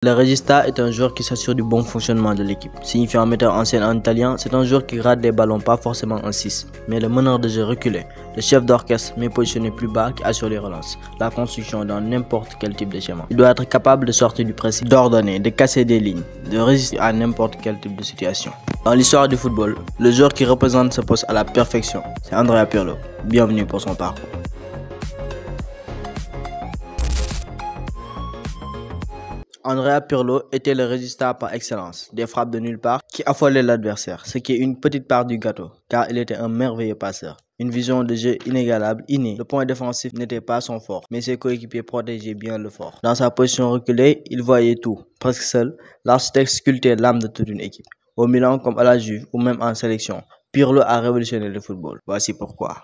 Le regista est un joueur qui s'assure du bon fonctionnement de l'équipe. Signifiant metteur en scène en italien, c'est un joueur qui rate des ballons, pas forcément en 6, mais le meneur de jeu reculé, le chef d'orchestre mais positionné plus bas qui assure les relances, la construction dans n'importe quel type de schéma. Il doit être capable de sortir du pressing, d'ordonner, de casser des lignes, de résister à n'importe quel type de situation. Dans l'histoire du football, le joueur qui représente ce poste à la perfection, c'est Andrea Pirlo. Bienvenue pour son parcours. Andrea Pirlo était le résistant par excellence, des frappes de nulle part qui affolaient l'adversaire, ce qui est une petite part du gâteau, car il était un merveilleux passeur. Une vision de jeu inégalable, innée. Le point défensif n'était pas son fort, mais ses coéquipiers protégeaient bien le fort. Dans sa position reculée, il voyait tout. Presque seul, l'architecte sculptait l'âme de toute une équipe. Au Milan comme à la Juve ou même en sélection, Pirlo a révolutionné le football. Voici pourquoi.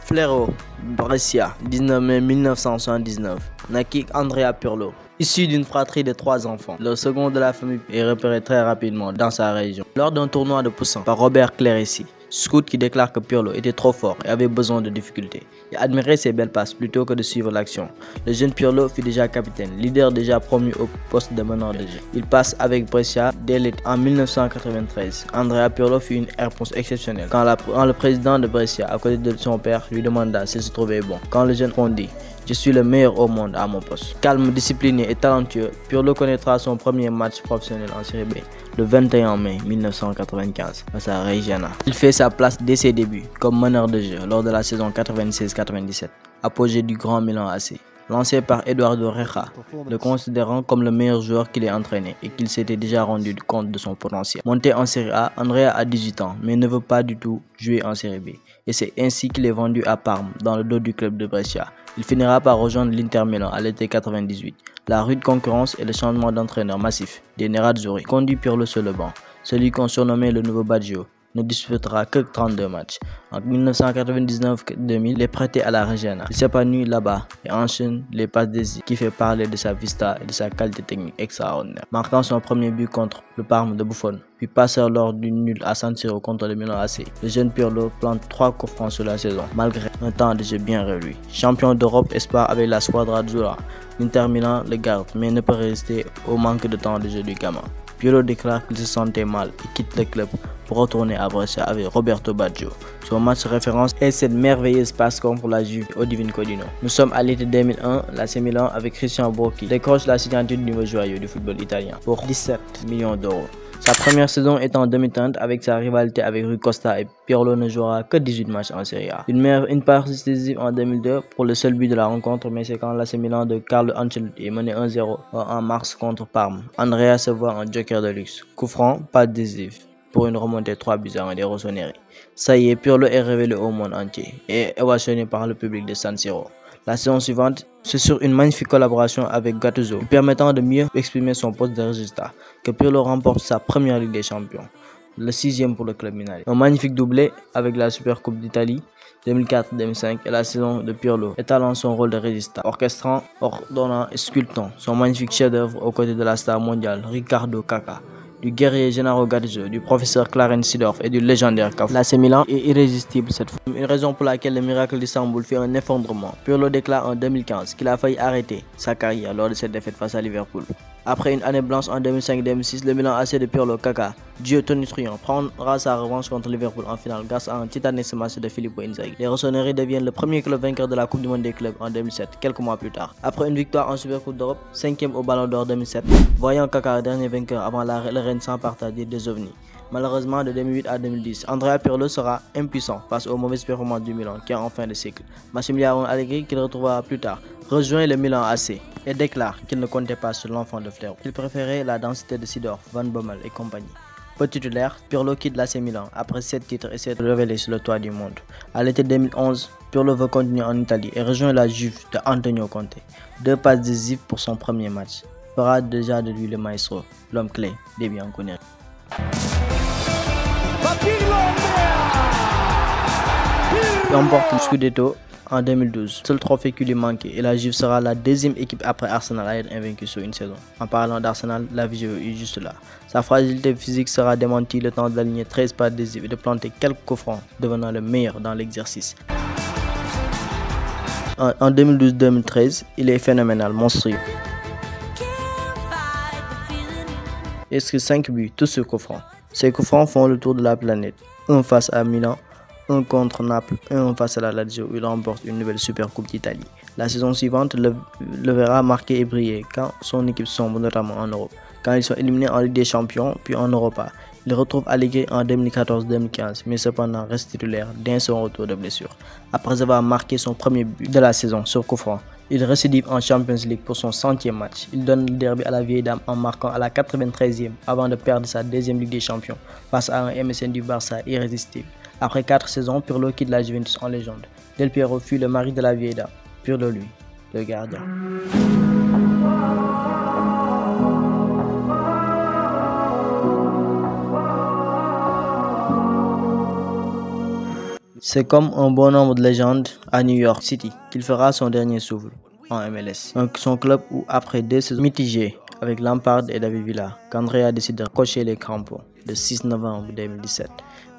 Flero, Brescia, 19 mai 1979. Naquit Andrea Pirlo. Issu d'une fratrie de 3 enfants, le second de la famille est repéré très rapidement dans sa région. Lors d'un tournoi de poussins par Robert Clerici, scout qui déclare que Pirlo était trop fort et avait besoin de difficultés. Il admirait ses belles passes plutôt que de suivre l'action. Le jeune Pirlo fut déjà capitaine, leader déjà promu au poste de meneur de jeu. Il passe avec Brescia d'élite en 1993. Andrea Pirlo fut une réponse exceptionnelle quand le président de Brescia, à côté de son père, lui demanda s'il se trouvait bon. Quand le jeune répondit: je suis le meilleur au monde à mon poste. Calme, discipliné et talentueux, Pirlo connaîtra son premier match professionnel en Série B le 21 mai 1995 face à Reggiana. Il fait sa place dès ses débuts comme meneur de jeu lors de la saison 96-97, apogée du Grand Milan AC. Lancé par Eduardo Reja, le considérant comme le meilleur joueur qu'il ait entraîné et qu'il s'était déjà rendu compte de son potentiel. Monté en Série A, Andrea a 18 ans mais ne veut pas du tout jouer en Série B. Et c'est ainsi qu'il est vendu à Parme dans le dos du club de Brescia. Il finira par rejoindre l'Inter Milan à l'été 98. La rude concurrence et le changement d'entraîneur massif des Nerazzurri conduit Pirlo sur le banc. Celui qu'on surnommait le nouveau Baggio ne disputera que 32 matchs. En 1999-2000, il est prêté à la Reggiana. Il s'épanouit là-bas et enchaîne les passes décisives qui fait parler de sa vista et de sa qualité technique extraordinaire. Marquant son premier but contre le Parme de Buffon, puis passeur lors du nul à San Siro contre le Milan AC. Le jeune Pirlo plante 3 coups francs sur la saison, malgré un temps de jeu bien réduit. Champion d'Europe espoir avec la Squadra Azzurra, l'Inter Milan le garde mais ne peut résister au manque de temps de jeu du gamin. Pirlo déclare qu'il se sentait mal et quitte le club pour retourner à Brescia avec Roberto Baggio. Son match référence est cette merveilleuse passe contre la Juve au Divino Codino. Nous sommes à l'été 2001, l'AC Milan avec Christian Borghi décroche la signature du nouveau joyau du football italien pour 17 millions d'euros. Sa première saison est en demi-teinte avec sa rivalité avec Rui Costa et Pirlo ne jouera que 18 matchs en Serie A. Une passe décisive en 2002 pour le seul but de la rencontre, mais c'est quand l'AC Milan de Carlo Ancelotti est mené 1-0 en mars contre Parme. Andrea se voit en joker de luxe. Coup franc, pas décisif pour une remontée 3 buts à 1 des Rossoneri. Ça y est, Pirlo est révélé au monde entier et ovationné par le public de San Siro. La saison suivante, c'est sur une magnifique collaboration avec Gattuso, permettant de mieux exprimer son poste de régista, que Pirlo remporte sa première Ligue des Champions, le 6e pour le club minaré. Un magnifique doublé avec la Supercoupe d'Italie 2004-2005 et la saison de Pirlo, étalant son rôle de régista, orchestrant, ordonnant et sculptant son magnifique chef-d'œuvre aux côtés de la star mondiale Ricardo Caca, du guerrier Gennaro Gattuso, du professeur Clarence Seedorf et du légendaire Cafu. L'AC Milan est irrésistible cette fois. Une raison pour laquelle le miracle d'Istanbul fait un effondrement. Pirlo déclare en 2015 qu'il a failli arrêter sa carrière lors de cette défaite face à Liverpool. Après une année blanche en 2005-2006, le Milan AC de Pirlo, Caca, Dieu tonitruant, prendra sa revanche contre Liverpool en finale grâce à un titanesque match de Filippo Inzaghi. Les Rossoneri deviennent le premier club vainqueur de la Coupe du Monde des clubs en 2007, quelques mois plus tard. Après une victoire en Supercoupe d'Europe, 5e au Ballon d'Or 2007, voyant Caca dernier vainqueur avant le règne sans partager des ovnis. Malheureusement, de 2008 à 2010, Andrea Pirlo sera impuissant face aux mauvaises performances du Milan qui est en fin de cycle. Massimiliano Allegri, qu'il retrouvera plus tard, rejoint le Milan AC et déclare qu'il ne comptait pas sur l'enfant de Flero. Il préférait la densité de Seedorf, Van Bommel et compagnie. Peu titulaire, Pirlo quitte l'AC Milan après 7 titres et s'est révélé sur le toit du monde. À l'été 2011, Pirlo veut continuer en Italie et rejoint la Juve de Antonio Conte. 2 passes décisives pour son premier match fera déjà de lui le maestro, l'homme clé des Bianconeri. Il remporte le Scudetto en 2012, seul trophée qui lui manquait, et la Juve sera la 2e équipe après Arsenal à être invaincue sur une saison. En parlant d'Arsenal, la vidéo est juste là. Sa fragilité physique sera démentie le temps d'aligner 13 passes décisives et de planter quelques coups francs, devenant le meilleur dans l'exercice. En 2012-2013, il est phénoménal, monstrueux. Il inscrit 5 buts, tous sur coup franc. Ces coups francs font le tour de la planète. Un face à Milan, un contre Naples et un face à la Lazio où il remporte une nouvelle Super Coupe d'Italie. La saison suivante le verra marquer et briller quand son équipe sombre, notamment en Europe. Quand ils sont éliminés en Ligue des Champions puis en Europa, il retrouve Allegri en 2014-2015, mais cependant reste titulaire dès son retour de blessure. Après avoir marqué son premier but de la saison sur coup franc, il récidive en Champions League pour son 100e match. Il donne le derby à la vieille dame en marquant à la 93e avant de perdre sa deuxième Ligue des Champions face à un MSN du Barça irrésistible. Après 4 saisons, Pirlo quitte la Juventus en légende. Del Piero fut le mari de la vieille dame. Pirlo, lui, le gardien. C'est comme un bon nombre de légendes à New York City qu'il fera son dernier souffle en MLS. Son club où, après 2 saisons mitigées avec Lampard et David Villa, qu'Andrea décide de cocher les crampons le 6 novembre 2017.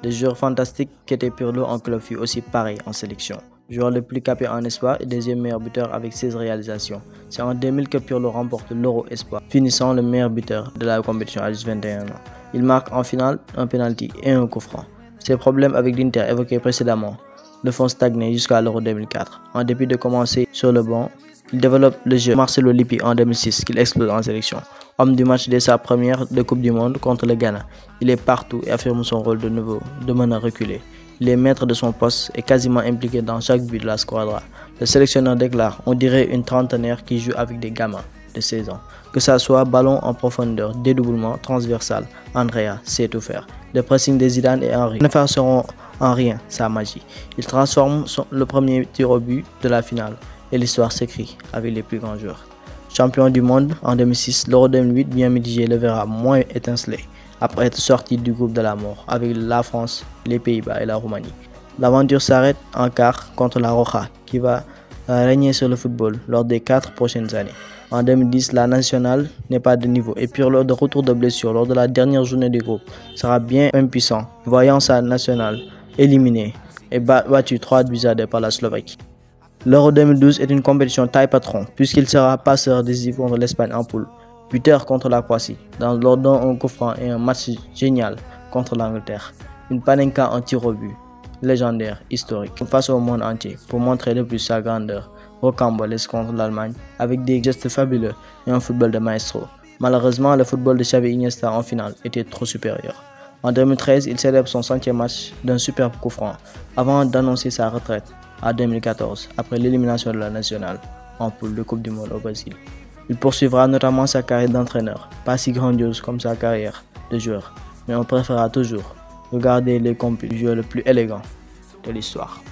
Le joueur fantastique qu'était Pirlo en club fut aussi pareil en sélection. Joueur le plus capé en espoir et deuxième meilleur buteur avec 16 réalisations. C'est en 2000 que Pirlo remporte l'Euro Espoir, finissant le meilleur buteur de la compétition à juste 21 ans. Il marque en finale un penalty et un coup franc. Ses problèmes avec l'Inter évoqués précédemment le font stagner jusqu'à l'Euro 2004. En dépit de commencer sur le banc, il développe le jeu Marcelo Lippi en 2006 qu'il explose en sélection. Homme du match dès sa première de Coupe du Monde contre le Ghana, il est partout et affirme son rôle de nouveau de meneur reculé. Il est maître de son poste et quasiment impliqué dans chaque but de la squadra. Le sélectionneur déclare: on dirait une trentenaire qui joue avec des gamins de 16 ans. Que ça soit ballon en profondeur, dédoublement, transversal, Andrea sait tout faire. Le pressing de Zidane et Henry ne farceront en rien sa magie. Il transforme le premier tir au but de la finale et l'histoire s'écrit avec les plus grands joueurs. Champion du monde en 2006, l'Euro 2008 bien mitigé le verra moins étincelé après être sorti du groupe de la mort avec la France, les Pays-Bas et la Roumanie. L'aventure s'arrête en quart contre la Roja qui va régner sur le football lors des 4 prochaines années. En 2010, la nationale n'est pas de niveau et Pirlo, de retour de blessure lors de la dernière journée du groupe, sera bien impuissant, voyant sa nationale éliminée et battu 3-2 par la Slovaquie. L'Euro 2012 est une compétition taille patron puisqu'il sera passeur décisif contre l'Espagne en poule, buteur contre la Croatie, lors d'un coup franc et un match génial contre l'Angleterre. Une panenka en tir au but, légendaire, historique, face au monde entier pour montrer de plus sa grandeur. Rocambolesque contre l'Allemagne avec des gestes fabuleux et un football de maestro. Malheureusement, le football de Xavi Iniesta en finale était trop supérieur. En 2013, il célèbre son 100e match d'un superbe coup franc avant d'annoncer sa retraite en 2014 après l'élimination de la nationale en poule de Coupe du Monde au Brésil. Il poursuivra notamment sa carrière d'entraîneur, pas si grandiose comme sa carrière de joueur, mais on préférera toujours regarder les compétitions du joueur le plus élégant de l'histoire.